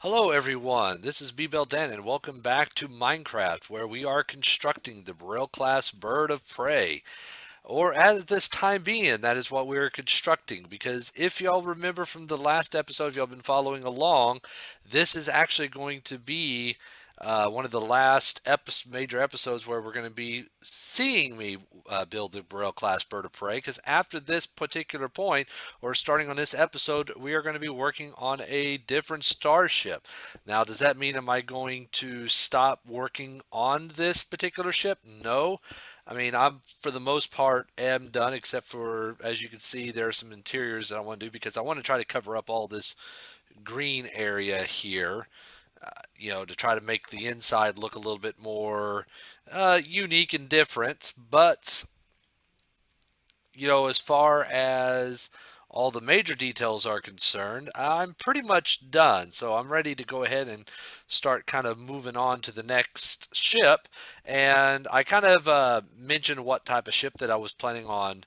Hello everyone, this is B-Bell Dan and welcome back to Minecraft where we are constructing the Braille class bird of prey. Or at this time being, that is what we're constructing because if y'all remember from the last episode, if y'all been following along, this is actually going to be one of the last major episodes where we're going to be seeing me build the Burrell class bird of prey. Because after this particular point, or starting on this episode, we are going to be working on a different starship. Now, does that mean am I going to stop working on this particular ship? No. I mean, I'm for the most part am done, except for as you can see, there are some interiors that I want to do because I want to try to cover up all this green area here, to try to make the inside look a little bit more unique and different. But, as far as all the major details are concerned, I'm pretty much done. So I'm ready to go ahead and start kind of moving on to the next ship. And I kind of mentioned what type of ship that I was planning on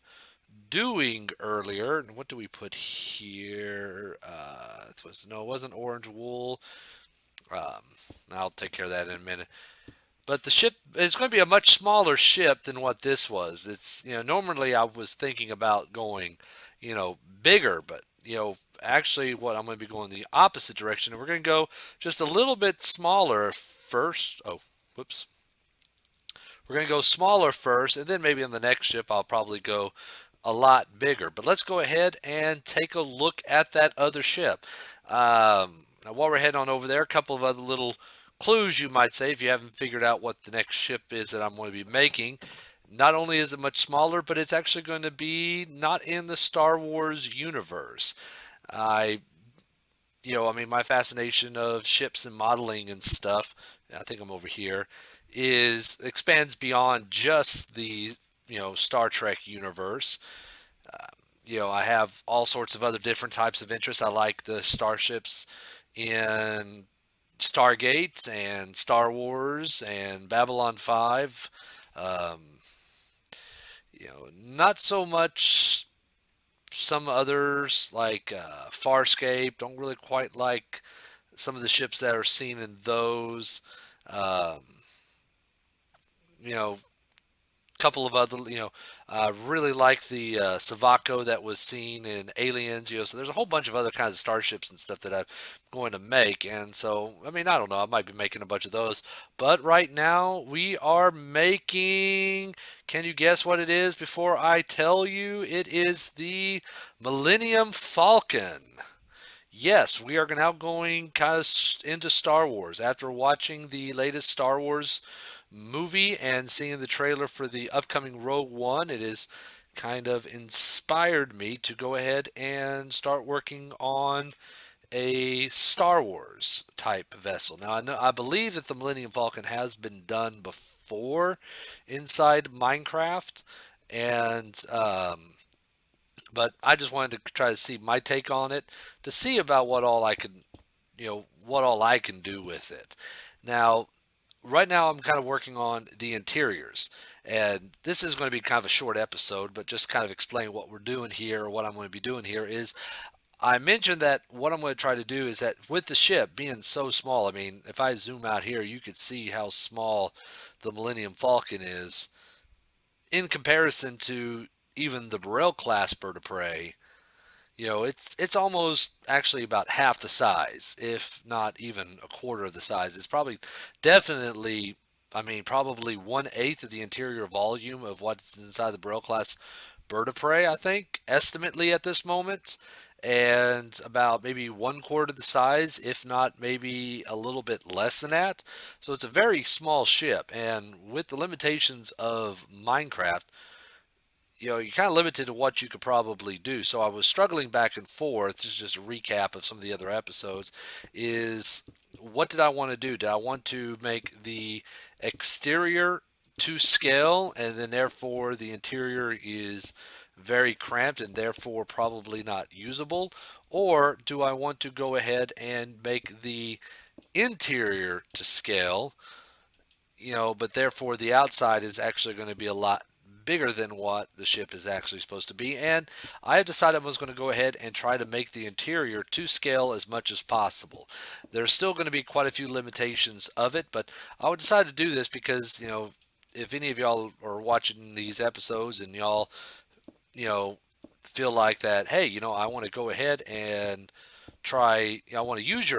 doing earlier. And what do we put here? It wasn't orange wool. Um, I'll take care of that in a minute. But the ship is going to be a much smaller ship than what this was. It's, normally I was thinking about going, bigger, but, actually what I'm going to be going the opposite direction. And we're going to go just a little bit smaller first. Oh, whoops. We're going to go smaller first, and then maybe on the next ship I'll probably go a lot bigger. But let's go ahead and take a look at that other ship. Now, while we're heading on over there, a couple of other little clues you might say if you haven't figured out what the next ship is that I'm going to be making. Not only is it much smaller, but it's actually going to be not in the Star Wars universe. I, my fascination of ships and modeling and stuff, I think I'm over here, is expands beyond just the, Star Trek universe. I have all sorts of other different types of interests. I like the starships in Stargate and Star Wars and Babylon 5. Um, not so much some others like Farscape. Don't really quite like some of the ships that are seen in those. Um, you know, couple of other, really like the Savaco that was seen in Aliens, so there's a whole bunch of other kinds of starships and stuff that I'm going to make. And so, I mean, I don't know, I might be making a bunch of those. But right now, we are making, can you guess what it is before I tell you? It is the Millennium Falcon. Yes, we are now going kind of into Star Wars. After watching the latest Star Wars movie and seeing the trailer for the upcoming Rogue One, it has kind of inspired me to go ahead and start working on a Star Wars type vessel. Now, I believe that the Millennium Falcon has been done before inside Minecraft, and but I just wanted to try to see my take on it to see about what all I can do with it. Now, right now I'm kind of working on the interiors. And this is going to be kind of a short episode, but just kind of explain what we're doing here, or what I'm going to be doing here is I mentioned that what I'm going to try to do is that with the ship being so small, I mean, if I zoom out here, you could see how small the Millennium Falcon is in comparison to even the Burrell class bird of prey. It's almost actually about half the size, if not even a quarter of the size. It's probably definitely, I mean, probably 1/8 of the interior volume of what's inside the Burrell class bird of prey, I think, estimately at this moment, and about maybe 1/4 the size, if not maybe a little bit less than that. So it's a very small ship, and with the limitations of Minecraft, you're kind of limited to what you could probably do. So I was struggling back and forth. This is just a recap of some of the other episodes. Is what did I want to do? Did I want to make the exterior to scale, and then therefore the interior is very cramped and therefore probably not usable? Or do I want to go ahead and make the interior to scale, but therefore the outside is actually going to be a lot bigger than what the ship is actually supposed to be. And I have decided I was going to go ahead and try to make the interior to scale as much as possible. There's still going to be quite a few limitations of it, but I would decide to do this because, if any of y'all are watching these episodes and y'all, you know, feel like that, hey, I want to go ahead and try, I want to use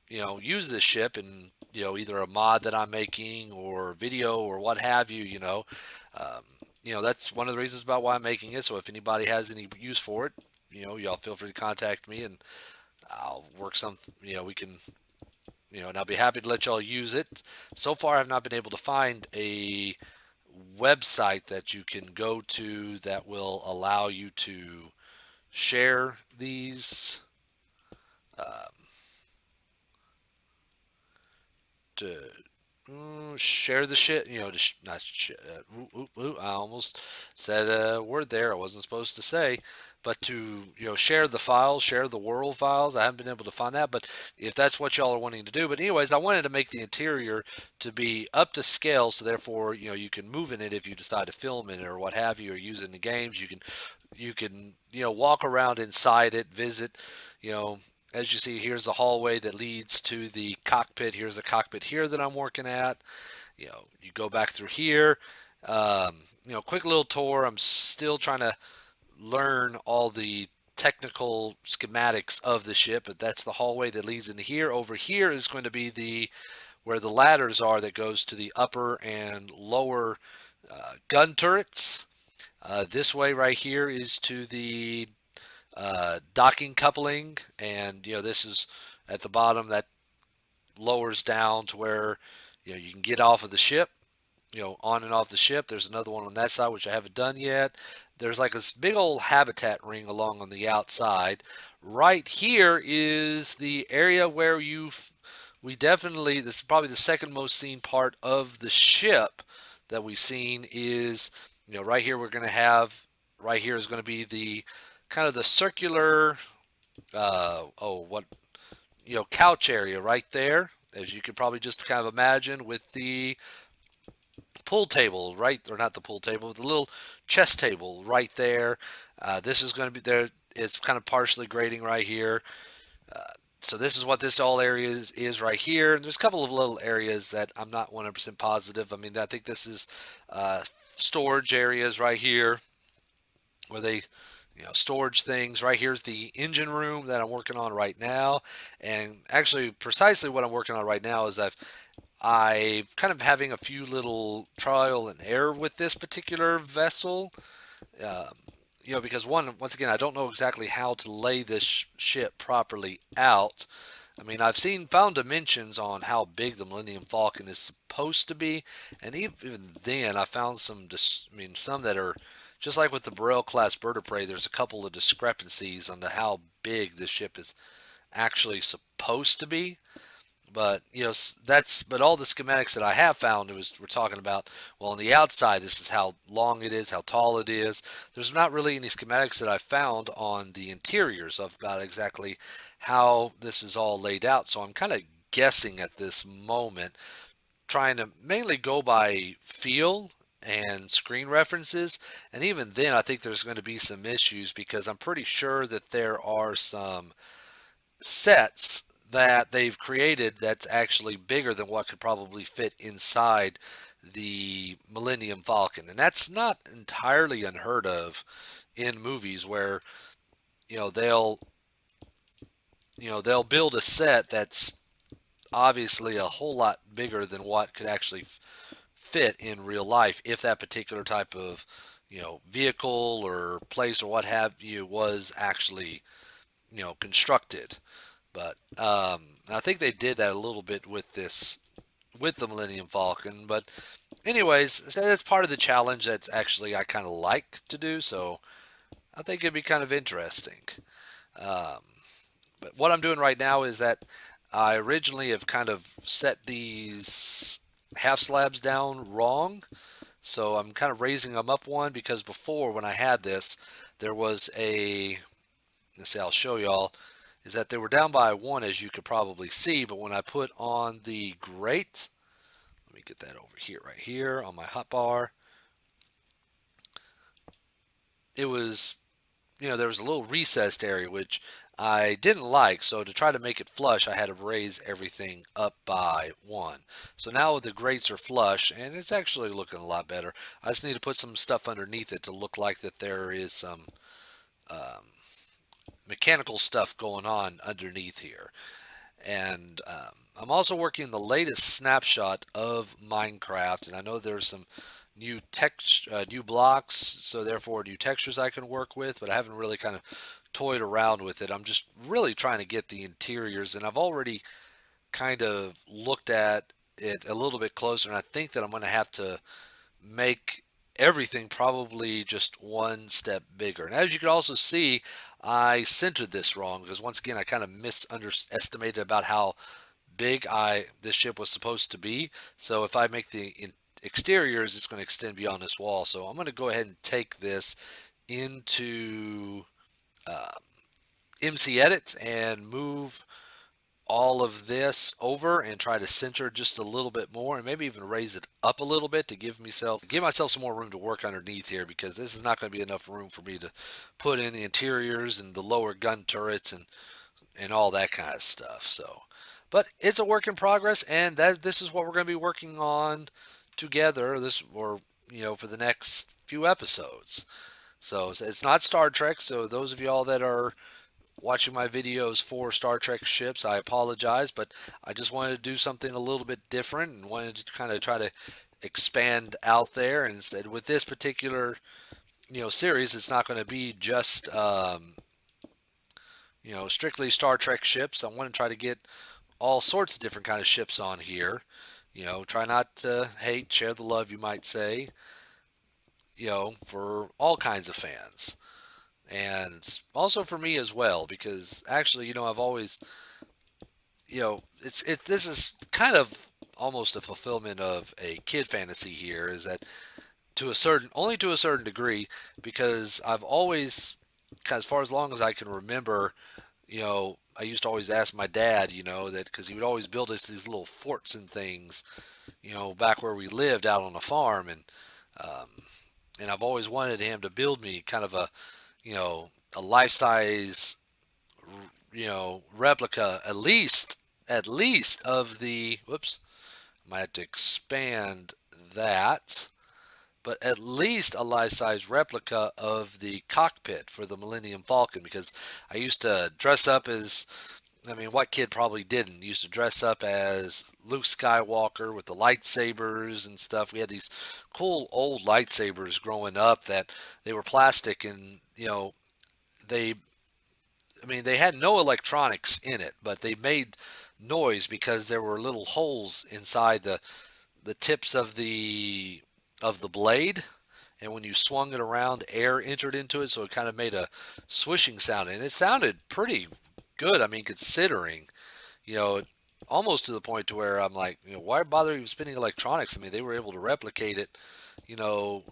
use this ship in, either a mod that I'm making or video or what have you, um, that's one of the reasons about why I'm making it. So if anybody has any use for it, y'all feel free to contact me and I'll work some, we can, and I'll be happy to let y'all use it. So far, I've not been able to find a website that you can go to that will allow you to share these, um, to share the shit, not shit. I almost said a word there I wasn't supposed to say, but to, share the files, share the world files. I haven't been able to find that, but if that's what y'all are wanting to do. But anyways, I wanted to make the interior to be up to scale, so therefore, you can move in it if you decide to film in it or what have you, or use it in the games. You can walk around inside it, visit, you know as you see, here's the hallway that leads to the cockpit. Here's a cockpit here that I'm working at. You go back through here. Quick little tour. I'm still trying to learn all the technical schematics of the ship, but that's the hallway that leads into here. Over here is going to be where the ladders are that goes to the upper and lower gun turrets. This way right here is to the docking coupling, and this is at the bottom that lowers down to where you can get off of the ship, on and off the ship. There's another one on that side which I haven't done yet. There's like this big old habitat ring along on the outside. Right here is the area where we definitely, this is probably the second most seen part of the ship that we've seen is, right here we're going to have, right here is going to be the kind of the circular, what, couch area right there, as you could probably just kind of imagine, with the pool table, right, or not the pool table, the little chess table right there. This is going to be there. It's kind of partially grading right here. Uh, so this is what this all area is right here. And there's a couple of little areas that I'm not 100% positive. I mean, I think this is storage areas right here where they, storage things. Right here's the engine room that I'm working on right now. And actually, precisely what I'm working on right now is I'm kind of having a few little trial and error with this particular vessel. Um, because once again, I don't know exactly how to lay this ship properly out. I mean, I've found dimensions on how big the Millennium Falcon is supposed to be, and even then, I found some that are just like with the Burrell class bird of prey. There's a couple of discrepancies on how big the ship is actually supposed to be. But but all the schematics that I have found, we're talking about, well, on the outside this is how long it is, how tall it is. There's not really any schematics that I found on the interiors of about exactly how this is all laid out. So I'm kind of guessing at this moment, trying to mainly go by feel and screen references. And even then, I think there's going to be some issues because I'm pretty sure that there are some sets that they've created that's actually bigger than what could probably fit inside the Millennium Falcon. And that's not entirely unheard of in movies where, you know, they'll they'll build a set that's obviously a whole lot bigger than what could actually fit in real life if that particular type of, vehicle or place or what have you was actually, constructed. But I think they did that a little bit with the Millennium Falcon. But anyways, so that's part of the challenge that's actually I kind of like to do. So I think it'd be kind of interesting. Um, but what I'm doing right now is that I originally have kind of set these half slabs down wrong. So I'm kind of raising them up one because before when I had this, there was let's see, I'll show y'all, is that they were down by one, as you could probably see, but when I put on the grate, let me get that over here, right here on my hotbar. it was, there was a little recessed area, which I didn't like. So to try to make it flush, I had to raise everything up by one. So now the grates are flush, and it's actually looking a lot better. I just need to put some stuff underneath it to look like that there is some um, mechanical stuff going on underneath here. And I'm also working the latest snapshot of Minecraft, and I know there's some new text, new blocks, so therefore new textures I can work with, but I haven't really kind of toyed around with it. I'm just really trying to get the interiors, and I've already kind of looked at it a little bit closer, and I think that I'm going to have to make everything probably just one step bigger. And as you can also see, I centered this wrong because once again I kind of misunderestimated about how big this ship was supposed to be. So if I make the exteriors, it's going to extend beyond this wall. So I'm going to go ahead and take this into uh, MC Edit and move all of this over and try to center just a little bit more and maybe even raise it up a little bit to give myself some more room to work underneath here, because this is not going to be enough room for me to put in the interiors and the lower gun turrets and all that kind of stuff. So, but it's a work in progress, and this is what we're going to be working on together for the next few episodes. So it's not Star Trek, so those of y'all that are watching my videos for Star Trek ships, I apologize, but I just wanted to do something a little bit different and wanted to kind of try to expand out there. And said with this particular series, it's not going to be just strictly Star Trek ships. I want to try to get all sorts of different kind of ships on here. Try not to hate, share the love, you might say. For all kinds of fans. And also for me as well, because actually, I've always, this is kind of almost a fulfillment of a kid fantasy here, is that only to a certain degree, because I've always, as far as long as I can remember, I used to always ask my dad, that because he would always build us these little forts and things, back where we lived out on the farm, um, and I've always wanted him to build me kind of a life size, replica, at least of the, whoops, I might have to expand that, but at least a life-size replica of the cockpit for the Millennium Falcon, because I used to dress up as, I mean, what kid probably didn't? Used to dress up as Luke Skywalker with the lightsabers and stuff. We had these cool old lightsabers growing up that they were plastic, and they, they had no electronics in it, but they made noise because there were little holes inside the tips of the blade, and when you swung it around, air entered into it, so it kind of made a swishing sound, and it sounded pretty good. I mean, considering, you know, almost to the point to where I'm like, why bother even spinning electronics? I mean, they were able to replicate it, you know,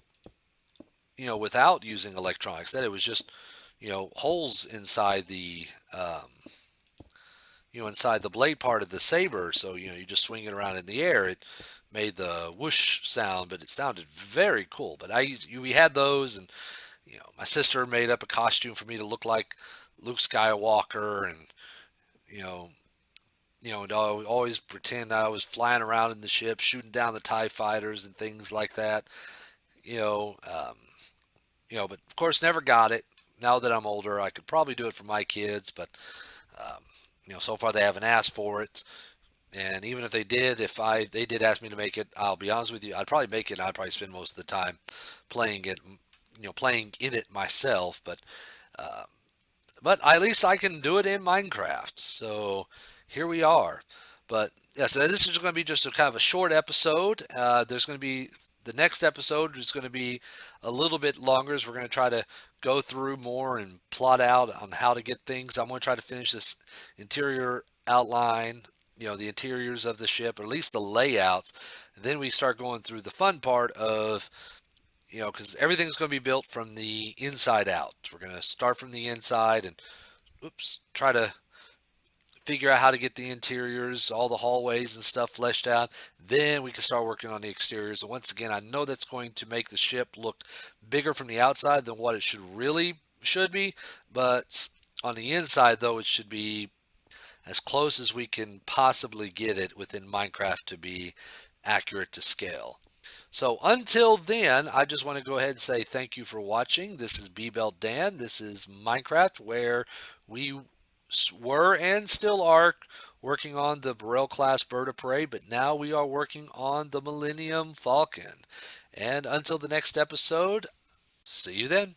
without using electronics. That it was just, holes inside inside the blade part of the saber. So, you just swing it around in the air. It made the whoosh sound, but it sounded very cool. But we had those, and my sister made up a costume for me to look like Luke Skywalker, and you know, and I would always pretend I was flying around in the ship, shooting down the TIE fighters and things like that. You know, um, but of course never got it. Now that I'm older, I could probably do it for my kids, but um, so far they haven't asked for it. And even if they did, they did ask me to make it, I'll be honest with you, I'd probably make it. And I'd probably spend most of the time playing it, playing in it myself. Uh, but at least I can do it in Minecraft. So here we are. But yeah, so this is going to be just a kind of a short episode. There's going to be the next episode is going to be a little bit longer, as we're going to try to go through more and plot out on how to get things. I'm going to try to finish this interior outline, the interiors of the ship, or at least the layouts. And then we start going through the fun part of, because everything's going to be built from the inside out. We're going to start from the inside and, oops, try to figure out how to get the interiors, all the hallways and stuff fleshed out. Then we can start working on the exteriors. And once again, I know that's going to make the ship look bigger from the outside than what it should be, but on the inside though it should be as close as we can possibly get it within Minecraft to be accurate to scale. So until then, I just want to go ahead and say thank you for watching. This is B-Belt Dan. This is Minecraft, where we were and still are working on the Burrell class bird of prey, but now we are working on the Millennium Falcon. And until the next episode, see you then.